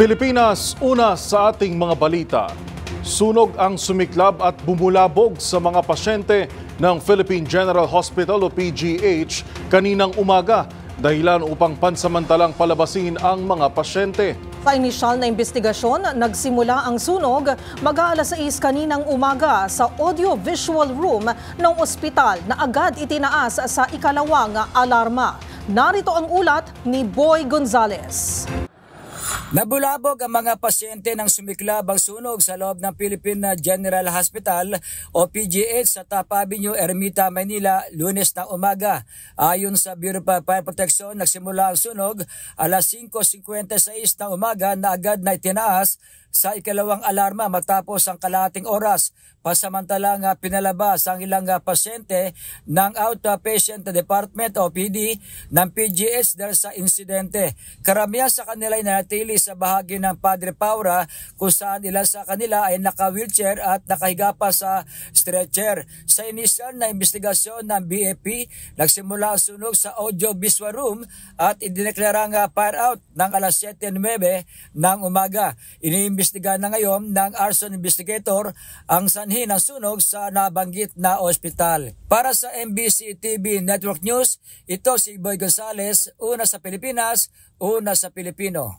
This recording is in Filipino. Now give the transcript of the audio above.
Pilipinas, una sa ating mga balita. Sunog ang sumiklab at bumulabog sa mga pasyente ng Philippine General Hospital o PGH kaninang umaga, dahilan upang pansamantalang palabasin ang mga pasyente. Sa inisyal na investigasyon, nagsimula ang sunog mag-aalas 6 kaninang umaga sa audio-visual room ng ospital na agad itinaas sa ikalawang alarma. Narito ang ulat ni Boy Gonzales. Nabulabog ang mga pasyente ng sumiklab ang sunog sa loob ng Philippine General Hospital o PGH sa Top Avenue, Ermita, Manila, Lunes ng umaga. Ayon sa Bureau of Fire Protection, nagsimula ang sunog alas 5:56 ng umaga na agad na itinaas sa ikalawang alarma matapos ang kalahating oras. Pasamantalang pinalabas ang ilang pasyente ng Outpatient Department o PD ng PGH dahil sa insidente. Karamihan sa kanila ay nanatili sa bahagi ng Padre Paura kung saan ilan sa kanila ay naka-wheelchair at nakahiga pa sa stretcher. Sa inisyal na investigasyon ng BFP, nagsimula ang sunog sa audio-visual room at idineklarang fire out ng alas 7:09 ng umaga. Iniimbestiga na ngayon ng arson investigator ang sanhi ng sunog sa nabanggit na ospital. Para sa MBC TV Network News, ito si Boy Gonzales, una sa Pilipinas, una sa Pilipino.